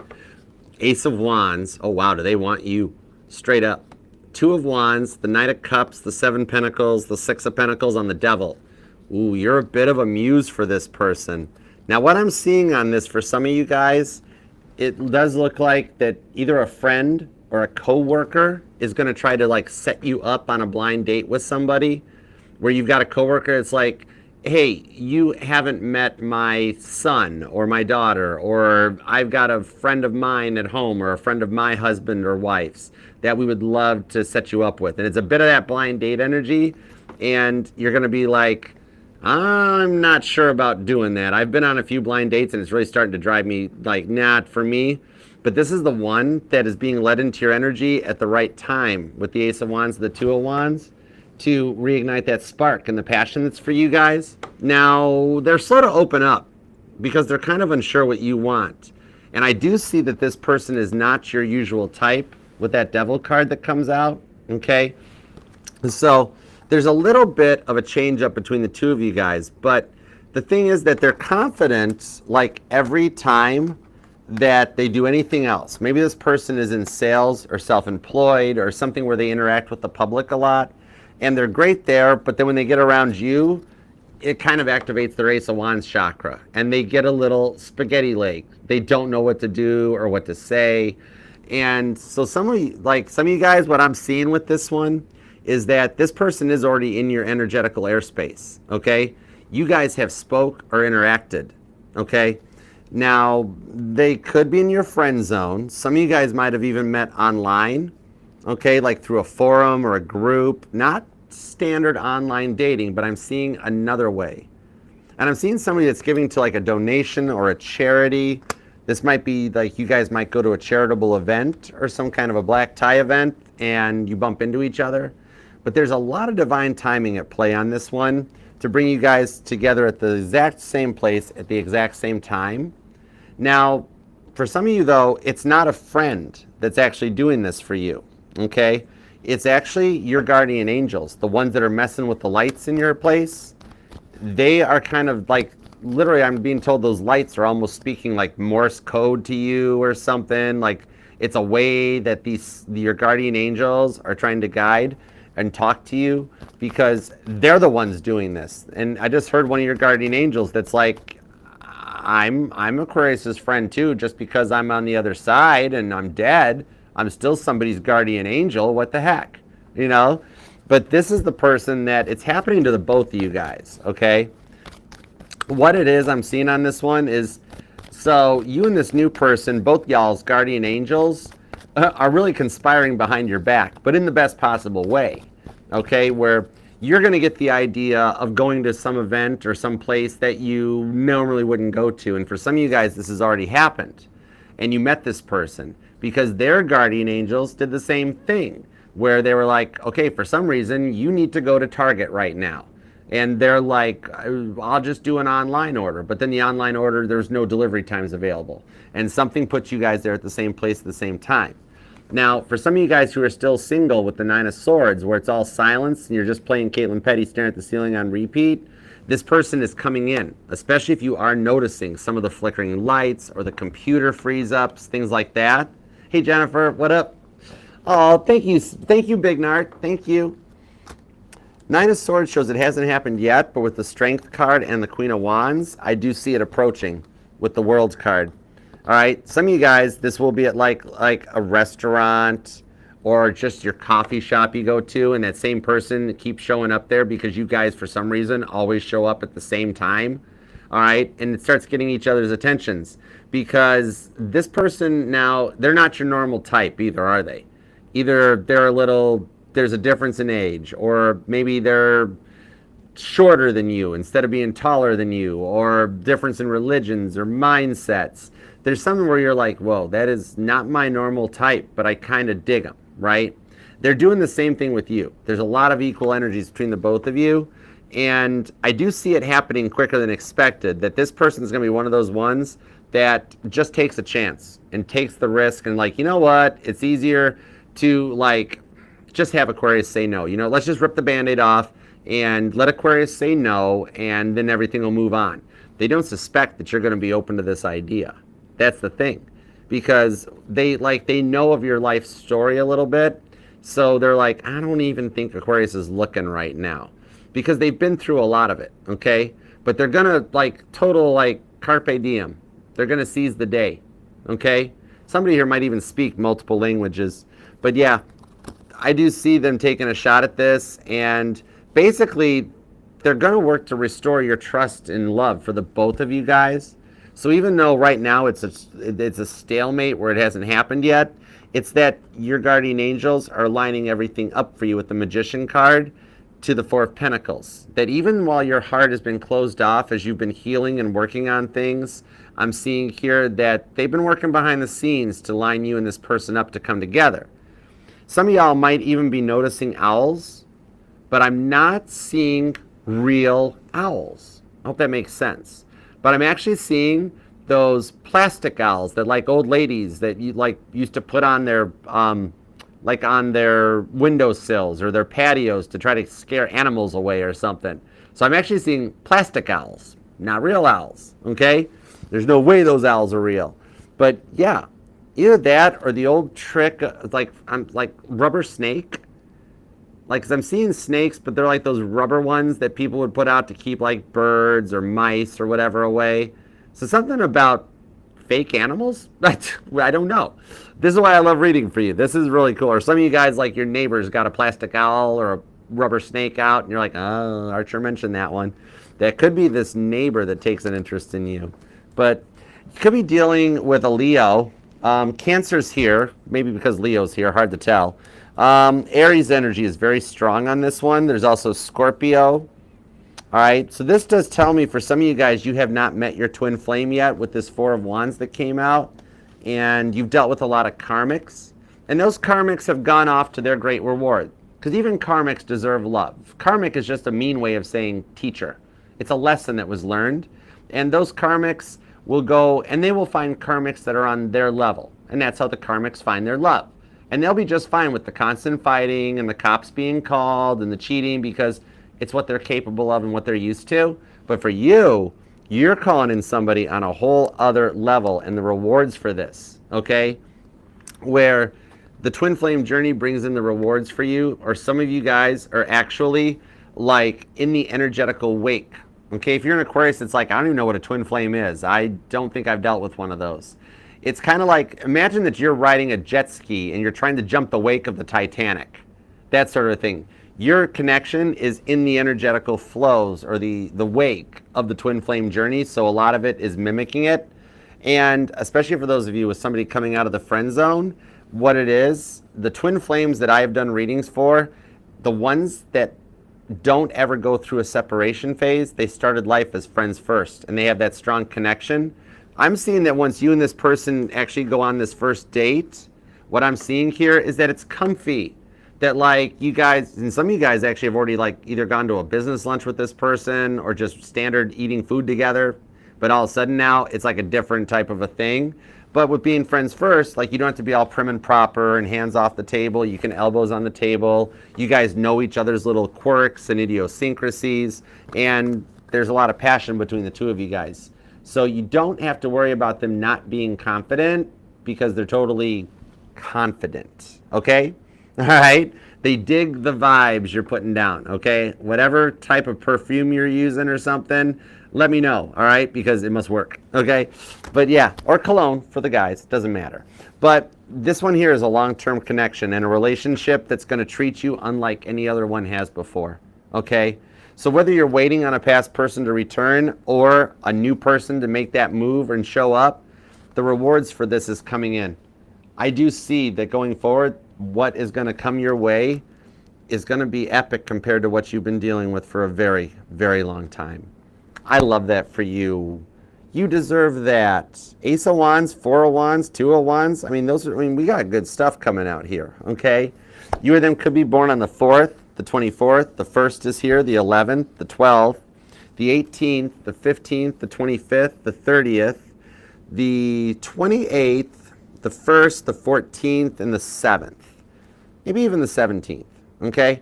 Ace of Wands. Oh, wow, do they want you? Straight up. 2 of Wands, the Knight of Cups, the 7 Pentacles, the 6 of Pentacles on the Devil. Ooh, you're a bit of a muse for this person. Now, what I'm seeing on this for some of you guys, it does look like that either a friend or a coworker is going to try to like set you up on a blind date with somebody where you've got a coworker. It's like, hey, you haven't met my son or my daughter, or I've got a friend of mine at home or a friend of my husband or wife's that we would love to set you up with. And it's a bit of that blind date energy. And you're going to be like, I'm not sure about doing that. I've been on a few blind dates and it's really starting to drive me like, not for me. But this is the one that is being led into your energy at the right time with the Ace of Wands, the 2 of Wands, to reignite that spark and the passion that's for you guys. Now, they're slow to open up because they're kind of unsure what you want. And I do see that this person is not your usual type with that Devil card that comes out, okay? So there's a little bit of a change up between the two of you guys. But the thing is that they're confident like every time that they do anything else. Maybe this person is in sales or self-employed or something where they interact with the public a lot, and they're great there, but then when they get around you, it kind of activates their Ace of Wands chakra, and they get a little spaghetti leg. They don't know what to do or what to say. And so some of you guys, what I'm seeing with this one is that this person is already in your energetical airspace, okay? You guys have spoke or interacted, okay? Now, they could be in your friend zone. Some of you guys might have even met online, okay, like through a forum or a group. Not standard online dating, but I'm seeing another way. And I'm seeing somebody that's giving to like a donation or a charity. This might be like you guys might go to a charitable event or some kind of a black tie event and you bump into each other. But there's a lot of divine timing at play on this one to bring you guys together at the exact same place at the exact same time. Now, for some of you, though, it's not a friend that's actually doing this for you, okay? It's actually your guardian angels, the ones that are messing with the lights in your place. They are kind of like, literally, I'm being told those lights are almost speaking like Morse code to you or something. Like, it's a way that your guardian angels are trying to guide and talk to you because they're the ones doing this. And I just heard one of your guardian angels that's like, I'm Aquarius's friend too. Just because I'm on the other side and I'm dead, I'm still somebody's guardian angel. What the heck, you know? But this is the person that it's happening to the both of you guys, okay? What it is I'm seeing on this one is, so you and this new person, both y'all's guardian angels, are really conspiring behind your back, but in the best possible way, okay? Where you're going to get the idea of going to some event or some place that you normally wouldn't go to. And for some of you guys, this has already happened. And you met this person because their guardian angels did the same thing, where they were like, okay, for some reason, you need to go to Target right now. And they're like, I'll just do an online order. But then the online order, there's no delivery times available. And something puts you guys there at the same place at the same time. Now, for some of you guys who are still single with the Nine of Swords, where it's all silence and you're just playing Caitlin Petty staring at the ceiling on repeat, this person is coming in, especially if you are noticing some of the flickering lights or the computer freeze-ups, things like that. Hey, Jennifer, what up? Oh, thank you, Big Nart, thank you. Nine of Swords shows it hasn't happened yet, but with the Strength card and the Queen of Wands, I do see it approaching with the World card. All right, some of you guys, this will be at like a restaurant or just your coffee shop you go to, and that same person keeps showing up there because you guys, for some reason, always show up at the same time. All right, and it starts getting each other's attentions because this person now, they're not your normal type either, are they? Either there's a difference in age, or maybe they're shorter than you instead of being taller than you, or difference in religions or mindsets. There's something where you're like, whoa, that is not my normal type, but I kind of dig them, right? They're doing the same thing with you. There's a lot of equal energies between the both of you, and I do see it happening quicker than expected, that this person is going to be one of those ones that just takes a chance and takes the risk and like, you know what, it's easier to like just have Aquarius say no. You know, let's just rip the Band-Aid off and let Aquarius say no, and then everything will move on. They don't suspect that you're going to be open to this idea. That's the thing, because they know of your life story a little bit, so they're like, I don't even think Aquarius is looking right now, because they've been through a lot of it, okay? But they're gonna like total like carpe diem. They're gonna seize the day, okay? Somebody here might even speak multiple languages, but yeah, I do see them taking a shot at this, and basically they're gonna work to restore your trust and love for the both of you guys. So even though right now it's a stalemate where it hasn't happened yet, it's that your guardian angels are lining everything up for you with the Magician card to the Four of Pentacles. That even while your heart has been closed off as you've been healing and working on things, I'm seeing here that they've been working behind the scenes to line you and this person up to come together. Some of y'all might even be noticing owls, but I'm not seeing real owls. I hope that makes sense. But I'm actually seeing those plastic owls that like old ladies that you like used to put on their like on their windowsills or their patios to try to scare animals away or something. So I'm actually seeing plastic owls, not real owls, okay? There's no way those owls are real. But yeah, either that or the old trick like rubber snake. Like, 'cause I'm seeing snakes, but they're like those rubber ones that people would put out to keep like birds or mice or whatever away. So something about fake animals? I don't know. This is why I love reading for you. This is really cool. Or some of you guys, like your neighbors got a plastic owl or a rubber snake out, and you're like, oh, Archer mentioned that one. That could be this neighbor that takes an interest in you. But you could be dealing with a Leo. Cancer's here, maybe because Leo's here, hard to tell. Aries energy is very strong on this one. There's also Scorpio. All right, so this does tell me for some of you guys, you have not met your twin flame yet with this Four of Wands that came out, and you've dealt with a lot of karmics, and those karmics have gone off to their great reward, because even karmics deserve love. Karmic is just a mean way of saying teacher. It's a lesson that was learned, and those karmics will go, and they will find karmics that are on their level, and that's how the karmics find their love. And they'll be just fine with the constant fighting and the cops being called and the cheating, because it's what they're capable of and what they're used to. But for you, you're calling in somebody on a whole other level, and the rewards for this, okay? Where the twin flame journey brings in the rewards for you, or some of you guys are actually like in the energetical wake, okay? If you're an Aquarius, it's like, I don't even know what a twin flame is. I don't think I've dealt with one of those. It's kind of like, imagine that you're riding a jet ski and you're trying to jump the wake of the Titanic. That sort of thing. Your connection is in the energetical flows or the wake of the twin flame journey, so a lot of it is mimicking it. And especially for those of you with somebody coming out of the friend zone, what it is, the twin flames that I have done readings for, the ones that don't ever go through a separation phase, they started life as friends first, and they have that strong connection. I'm seeing that once you and this person actually go on this first date, what I'm seeing here is that it's comfy, that like you guys, and some of you guys actually have already like either gone to a business lunch with this person or just standard eating food together, but all of a sudden now it's like a different type of a thing. But with being friends first, like you don't have to be all prim and proper and hands off the table. You can elbows on the table. You guys know each other's little quirks and idiosyncrasies, and there's a lot of passion between the two of you guys. So you don't have to worry about them not being confident because they're totally confident, okay? All right? They dig the vibes you're putting down, okay? Whatever type of perfume you're using or something, let me know, all right? Because it must work, okay? But yeah, or cologne for the guys, doesn't matter. But this one here is a long-term connection and a relationship that's going to treat you unlike any other one has before, okay? So whether you're waiting on a past person to return or a new person to make that move and show up, the rewards for this is coming in. I do see that going forward, what is going to come your way is going to be epic compared to what you've been dealing with for a very, very long time. I love that for you. You deserve that. Ace of Wands, Four of Wands, Two of Wands. I mean, we got good stuff coming out here, okay? You or them could be born on the 4th, the 24th, the 1st is here, the 11th, the 12th, the 18th, the 15th, the 25th, the 30th, the 28th, the 1st, the 14th, and the 7th. Maybe even the 17th, okay?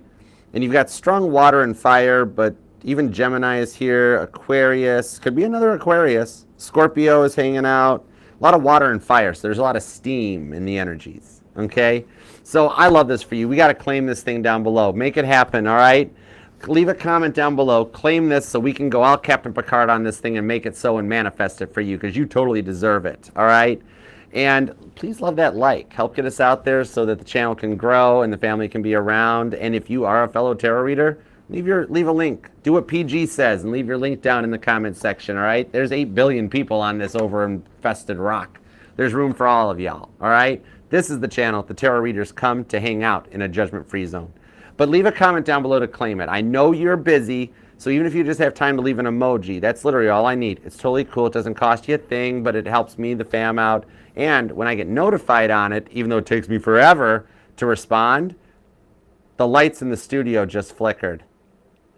And you've got strong water and fire, but even Gemini is here, Aquarius, could be another Aquarius. Scorpio is hanging out. A lot of water and fire, so there's a lot of steam in the energies, okay? So I love this for you. We got to claim this thing down below. Make it happen, all right? Leave a comment down below. Claim this so we can go all Captain Picard on this thing and make it so and manifest it for you because you totally deserve it, all right? And please love that like. Help get us out there so that the channel can grow and the family can be around. And if you are a fellow tarot reader, leave a link. Do what PG says and leave your link down in the comment section, all right? There's 8 billion people on this over infested rock. There's room for all of y'all, all right? This is the channel the tarot readers come to hang out in a judgment-free zone. But leave a comment down below to claim it. I know you're busy, so even if you just have time to leave an emoji, that's literally all I need. It's totally cool. It doesn't cost you a thing, but it helps me, the fam, out. And when I get notified on it, even though it takes me forever to respond, the lights in the studio just flickered.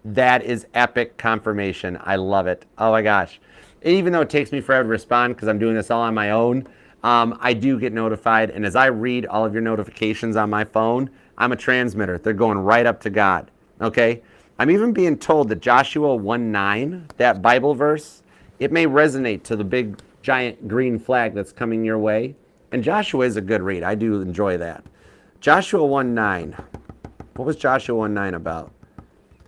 That is epic confirmation. I love it. Oh my gosh. And even though it takes me forever to respond because I'm doing this all on my own, I do get notified. And as I read all of your notifications on my phone, I'm a transmitter. They're going right up to God. Okay? I'm even being told that Joshua 1:9, that Bible verse, it may resonate to the big giant green flag that's coming your way. And Joshua is a good read. I do enjoy that. Joshua 1:9. What was Joshua 1:9 about?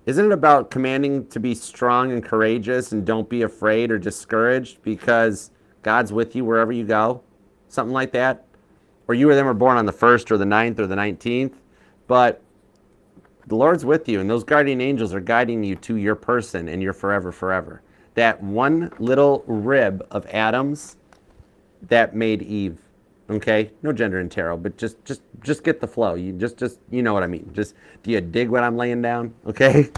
Isn't it about commanding to be strong and courageous and don't be afraid or discouraged because God's with you wherever you go? Something like that? Or you or them are born on the 1st or the 9th or the 19th, but the Lord's with you and those guardian angels are guiding you to your person and your forever, forever. That one little rib of Adam's that made Eve. Okay, no gender in tarot, but just get the flow. You just you know what I mean. Just, do you dig what I'm laying down? Okay.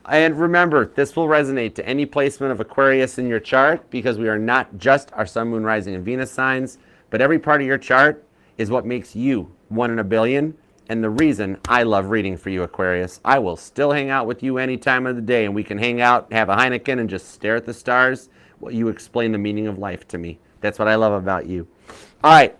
And remember, this will resonate to any placement of Aquarius in your chart because we are not just our Sun, Moon, Rising, and Venus signs, but every part of your chart is what makes you 1 in a billion. And the reason I love reading for you, Aquarius, I will still hang out with you any time of the day, and we can hang out, have a Heineken, and just stare at the stars while you explain the meaning of life to me. That's what I love about you. All right,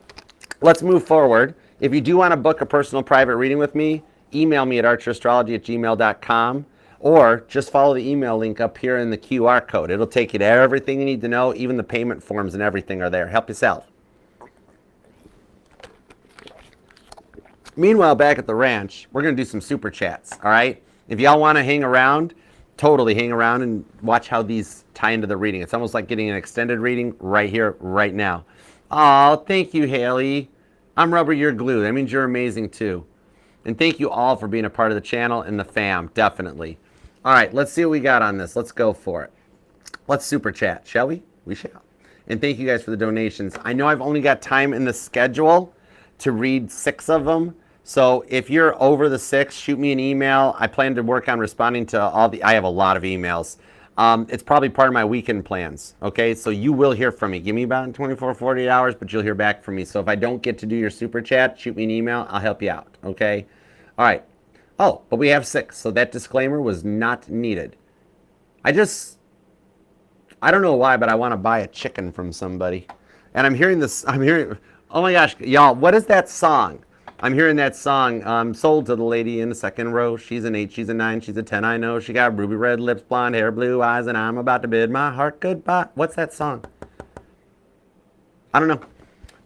let's move forward. If you do want to book a personal private reading with me, email me at archerastrology@gmail.com or just follow the email link up here in the QR code. It'll take you to everything you need to know. Even the payment forms and everything are there. Help yourself. Meanwhile, back at the ranch, we're going to do some super chats, all right? If y'all want to hang around, totally hang around and watch how these tie into the reading. It's almost like getting an extended reading right here, right now. Oh, thank you, Haley. I'm rubber, you're glue. That means you're amazing, too. And thank you all for being a part of the channel and the fam, definitely. All right, let's see what we got on this. Let's go for it. Let's super chat, shall we? We shall. And thank you guys for the donations. I know I've only got time in the schedule to read 6 of them. So if you're over the 6, shoot me an email. I plan to work on responding to all the, I have a lot of emails. It's probably part of my weekend plans, okay? So you will hear from me. Give me about 24, 48 hours, but you'll hear back from me. So if I don't get to do your super chat, shoot me an email. I'll help you out, okay? All right. Oh, but we have 6, so that disclaimer was not needed. I don't know why, but I want to buy a chicken from somebody. And oh my gosh, y'all, what is that song? I'm hearing that song, sold to the lady in the second row. She's an 8, she's a 9, she's a 10, I know. She got ruby red lips, blonde hair, blue eyes, and I'm about to bid my heart goodbye. What's that song? I don't know.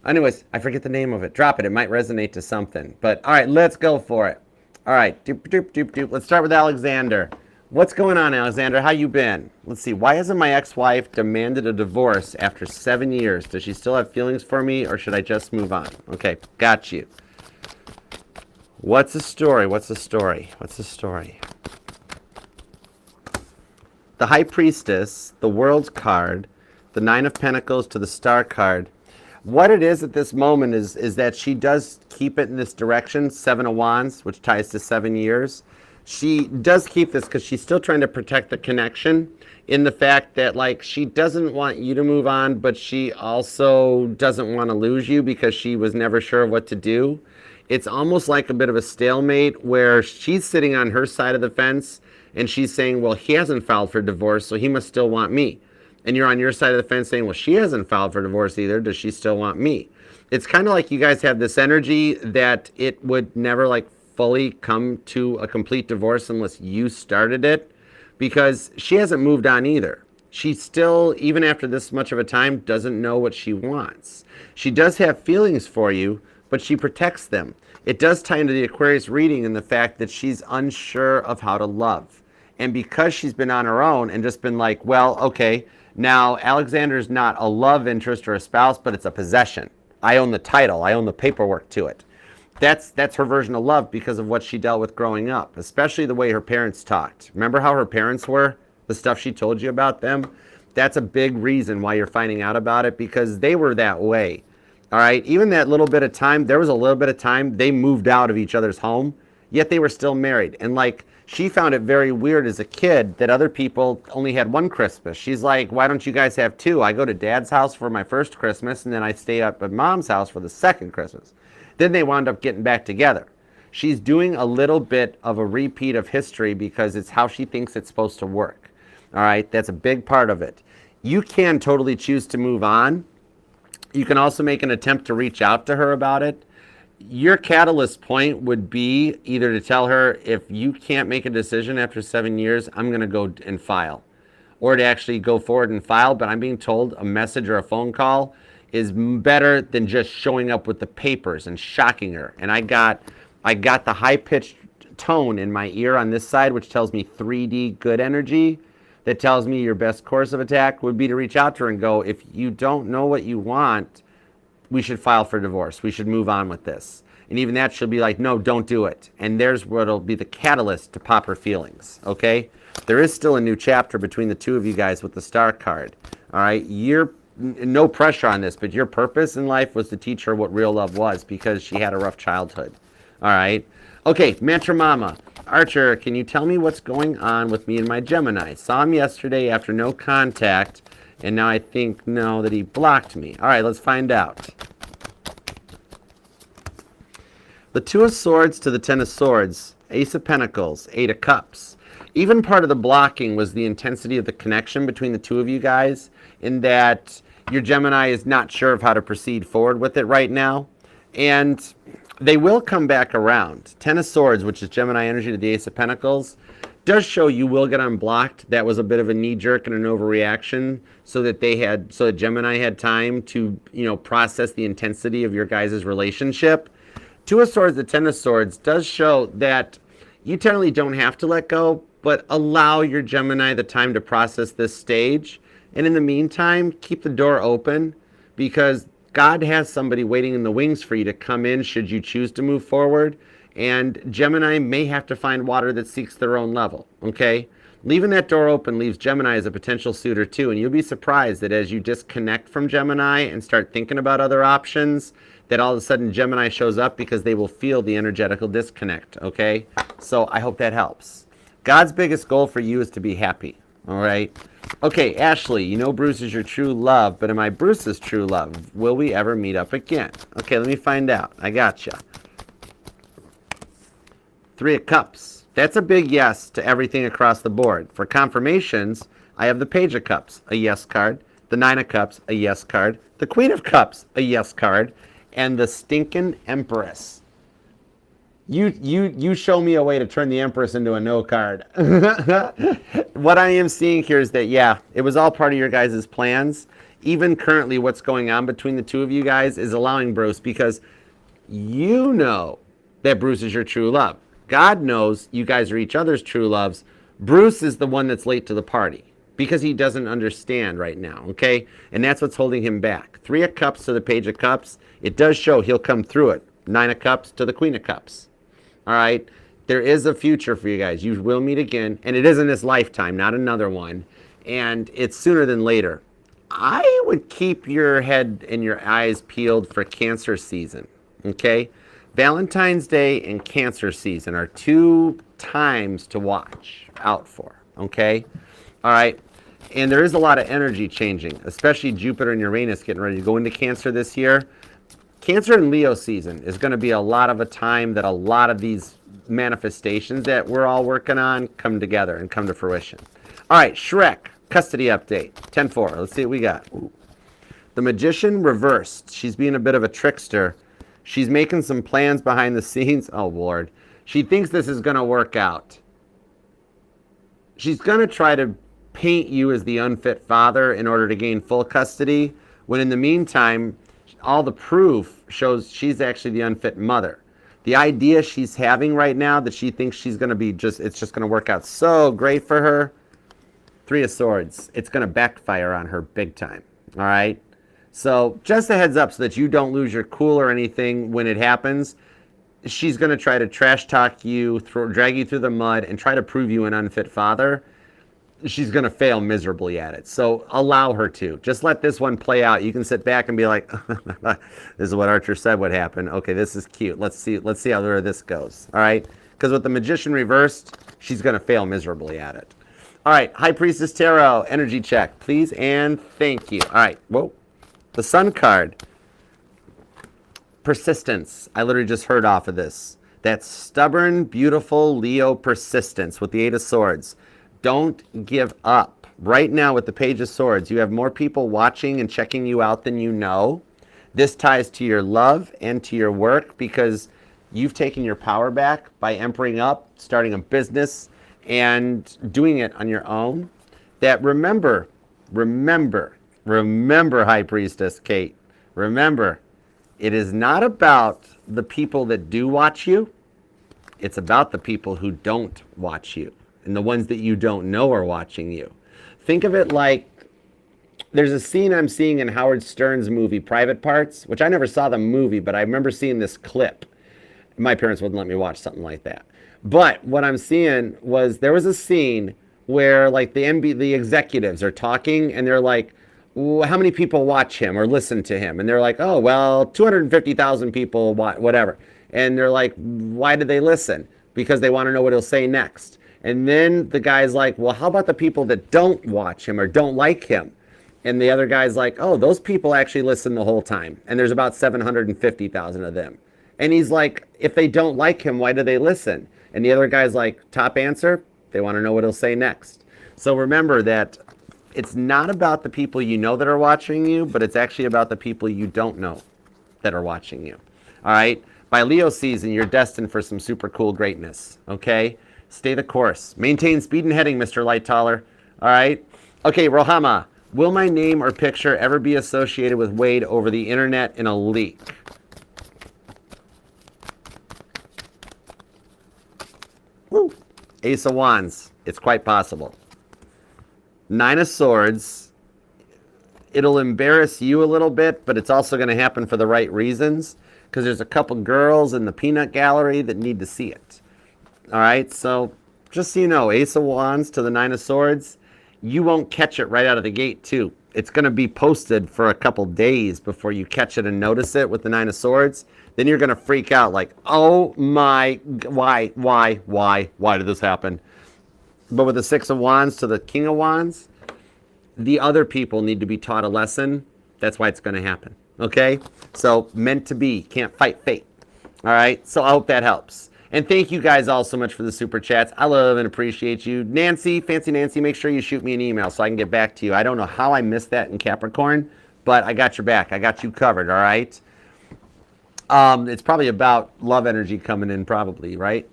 Anyways, I forget the name of it. Drop it. It might resonate to something. But all right, let's go for it. All right, doop, doop, doop, doop. Let's start with Alexander. What's going on, Alexander? How you been? Let's see. Why hasn't my ex-wife demanded a divorce after 7 years? Does she still have feelings for me, or should I just move on? Okay, got you. What's the story? What's the story? What's the story? The High Priestess, the World's card, the Nine of Pentacles to the Star card. What it is at this moment is that she does keep it in this direction, 7 of Wands, which ties to 7 years. She does keep this because she's still trying to protect the connection in the fact that, like, she doesn't want you to move on, but she also doesn't want to lose you because she was never sure of what to do. It's almost like a bit of a stalemate where she's sitting on her side of the fence and she's saying, well, he hasn't filed for divorce, so he must still want me. And you're on your side of the fence saying, well, she hasn't filed for divorce either. Does she still want me? It's kind of like you guys have this energy that it would never, like, fully come to a complete divorce unless you started it, because she hasn't moved on either. She still, even after this much of a time, doesn't know what she wants. She does have feelings for you, but she protects them. It does tie into the Aquarius reading in the fact that she's unsure of how to love. And because she's been on her own and just been like, well, okay, now Alexander's not a love interest or a spouse, but it's a possession. I own the title. I own the paperwork to it. That's her version of love because of what she dealt with growing up, especially the way her parents talked. Remember how her parents were? The stuff she told you about them? That's a big reason why you're finding out about it, because they were that way. All right? Even that little bit of time, there was a little bit of time they moved out of each other's home, yet they were still married. And, like, she found it very weird as a kid that other people only had one Christmas. She's like, why don't you guys have 2? I go to Dad's house for my first Christmas, and then I stay up at Mom's house for the second Christmas. Then they wound up getting back together. She's doing a little bit of a repeat of history because it's how she thinks it's supposed to work. All right, that's a big part of it. You can totally choose to move on. You can also make an attempt to reach out to her about it. Your catalyst point would be either to tell her, if you can't make a decision after 7 years, I'm going to go and file. Or to actually go forward and file, but I'm being told a message or a phone call is better than just showing up with the papers and shocking her. And I got the high-pitched tone in my ear on this side, which tells me 3D good energy, that tells me your best course of attack would be to reach out to her and go, if you don't know what you want, we should file for divorce. We should move on with this. And even that, she'll be like, no, don't do it. And there's what'll be the catalyst to pop her feelings, okay? There is still a new chapter between the two of you guys with the Star card, all right? No pressure on this, but your purpose in life was to teach her what real love was because she had a rough childhood. All right. Okay, Mantra Mama. Archer, can you tell me what's going on with me and my Gemini? Saw him yesterday after no contact, and now I think that he blocked me. All right, let's find out. The 2 of Swords to the 10 of Swords, Ace of Pentacles, 8 of Cups. Even part of the blocking was the intensity of the connection between the two of you guys, in that your Gemini is not sure of how to proceed forward with it right now. And they will come back around. 10 of Swords, which is Gemini energy to the Ace of Pentacles, does show you will get unblocked. That was a bit of a knee-jerk and an overreaction so that Gemini had time to, process the intensity of your guys' relationship. 2 of Swords, the 10 of Swords, does show that you technically don't have to let go, but allow your Gemini the time to process this stage. And in the meantime, keep the door open, because God has somebody waiting in the wings for you to come in should you choose to move forward. And Gemini may have to find water that seeks their own level, okay? Leaving that door open leaves Gemini as a potential suitor too. And you'll be surprised that as you disconnect from Gemini and start thinking about other options, that all of a sudden Gemini shows up, because they will feel the energetical disconnect, okay? So I hope that helps. God's biggest goal for you is to be happy, all right? Okay, Ashley, Bruce is your true love, but am I Bruce's true love? Will we ever meet up again? Okay, let me find out. I gotcha. Three of Cups. That's a big yes to everything across the board. For confirmations, I have the Page of Cups, a yes card. The Nine of Cups, a yes card. The Queen of Cups, a yes card. And the stinking Empress. You show me a way to turn the Empress into a no card. What I am seeing here is that, yeah, it was all part of your guys' plans. Even currently, what's going on between the two of you guys is allowing Bruce, because you know that Bruce is your true love. God knows you guys are each other's true loves. Bruce is the one that's late to the party because he doesn't understand right now, okay? And that's what's holding him back. Three of Cups to the Page of Cups. It does show he'll come through it. Nine of Cups to the Queen of Cups. All right? There is a future for you guys. You will meet again, and it is in this lifetime, not another one. And it's sooner than later. I would keep your head and your eyes peeled for Cancer season, okay? Valentine's Day and Cancer season are two times to watch out for, okay? All right? And there is a lot of energy changing, especially Jupiter and Uranus getting ready to go into Cancer this year. Cancer and Leo season is going to be a lot of a time that a lot of these manifestations that we're all working on come together and come to fruition. All right, Shrek, custody update, 10-4. Let's see what we got. Ooh. The Magician reversed. She's being a bit of a trickster. She's making some plans behind the scenes. Oh, Lord. She thinks this is going to work out. She's going to try to paint you as the unfit father in order to gain full custody, when in the meantime, all the proof shows she's actually the unfit mother. The idea she's having right now that she thinks she's going to be it's just going to work out so great for her. Three of Swords. It's going to backfire on her big time. All right? So just a heads up so that you don't lose your cool or anything when it happens. She's going to try to trash talk you, drag you through the mud, and try to prove you an unfit father. She's going to fail miserably at it. So allow her to. Just let this one play out. You can sit back and be like, this is what Archer said would happen. Okay, this is cute. Let's see how this goes. All right? Because with the Magician reversed, she's going to fail miserably at it. All right, High Priestess Tarot, energy check, please and thank you. All right, whoa. The Sun card. Persistence. I literally just heard off of this. That stubborn, beautiful Leo persistence with the Eight of Swords. Don't give up. Right now with the Page of Swords, you have more people watching and checking you out than you know. This ties to your love and to your work because you've taken your power back by empering up, starting a business, and doing it on your own. That remember, High Priestess Kate, remember, it is not about the people that do watch you. It's about the people who don't watch you and the ones that you don't know are watching you. Think of it like there's a scene I'm seeing in Howard Stern's movie Private Parts, which I never saw the movie, but I remember seeing this clip. My parents wouldn't let me watch something like that. But what I'm seeing was there was a scene where like the executives are talking and they're like, how many people watch him or listen to him? And they're like, oh, well, 250,000 people, whatever. And they're like, why did they listen? Because they want to know what he'll say next. And then the guy's like, well, how about the people that don't watch him or don't like him? And the other guy's like, oh, those people actually listen the whole time. And there's about 750,000 of them. And he's like, if they don't like him, why do they listen? And the other guy's like, top answer, they want to know what he'll say next. So remember that it's not about the people you know that are watching you, but it's actually about the people you don't know that are watching you. All right? By Leo season, you're destined for some super cool greatness. Okay? Stay the course. Maintain speed and heading, Mr. Lightaller. All right? Okay, Rohama. Will my name or picture ever be associated with Wade over the internet in a leak? Woo. Ace of Wands. It's quite possible. Nine of Swords. It'll embarrass you a little bit, but it's also going to happen for the right reasons because there's a couple girls in the peanut gallery that need to see it. All right, so just so you know, Ace of Wands to the Nine of Swords, you won't catch it right out of the gate, too. It's going to be posted for a couple days before you catch it and notice it with the Nine of Swords. Then you're going to freak out like, oh my, why did this happen? But with the Six of Wands to the King of Wands, the other people need to be taught a lesson. That's why it's going to happen. Okay? So, meant to be. Can't fight fate. All right? So, I hope that helps. And thank you guys all so much for the super chats. I love and appreciate you. Nancy, Fancy Nancy, make sure you shoot me an email so I can get back to you. I don't know how I missed that in Capricorn, but I got your back. I got you covered, all right? It's probably about love energy coming in probably, right?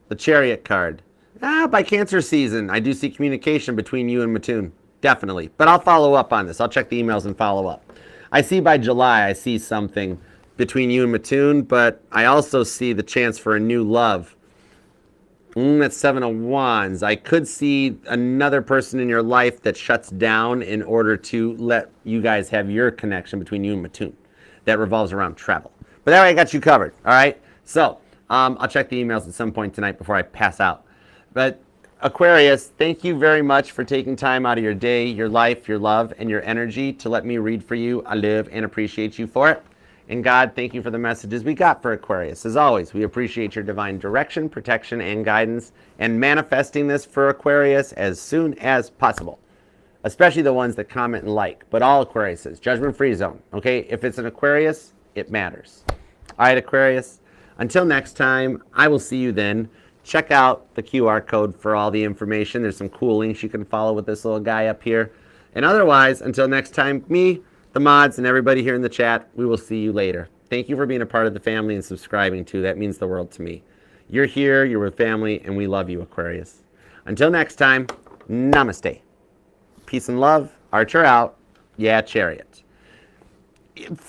The Chariot card. By Cancer season, I do see communication between you and Mattoon. Definitely. But I'll follow up on this. I'll check the emails and follow up. I see by July, I see something between you and Mattoon, but I also see the chance for a new love. That's 7 of Wands. I could see another person in your life that shuts down in order to let you guys have your connection between you and Mattoon. That revolves around travel. But that way I got you covered, all right? So I'll check the emails at some point tonight before I pass out. But Aquarius, thank you very much for taking time out of your day, your life, your love, and your energy to let me read for you. I love and appreciate you for it. And God, thank you for the messages we got for Aquarius. As always, we appreciate your divine direction, protection, and guidance, and manifesting this for Aquarius as soon as possible. Especially the ones that comment and like. But all Aquariuses, judgment-free zone. Okay? If it's an Aquarius, it matters. All right, Aquarius. Until next time, I will see you then. Check out the QR code for all the information. There's some cool links you can follow with this little guy up here. And otherwise, until next time, me, the mods, and everybody here in the chat, we will see you later. Thank you for being a part of the family and subscribing too. That means the world to me. You're here, you're with family, and we love you, Aquarius. Until next time, namaste. Peace and love. Archer out. Yeah, Chariot.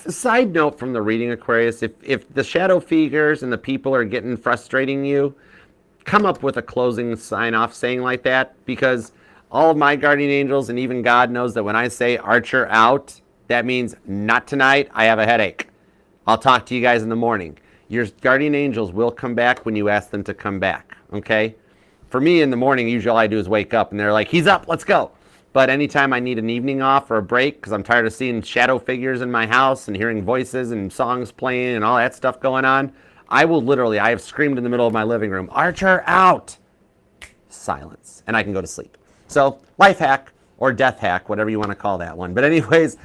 Side note from the reading, Aquarius, if the shadow figures and the people are getting frustrating you, come up with a closing sign-off saying like that, because all of my guardian angels and even God knows that when I say Archer out, that means not tonight, I have a headache. I'll talk to you guys in the morning. Your guardian angels will come back when you ask them to come back, okay? For me in the morning, usually all I do is wake up and they're like, he's up, let's go. But anytime I need an evening off or a break, because I'm tired of seeing shadow figures in my house and hearing voices and songs playing and all that stuff going on, I have screamed in the middle of my living room, Archer out! Silence. And I can go to sleep. So, life hack or death hack, whatever you want to call that one. But anyways,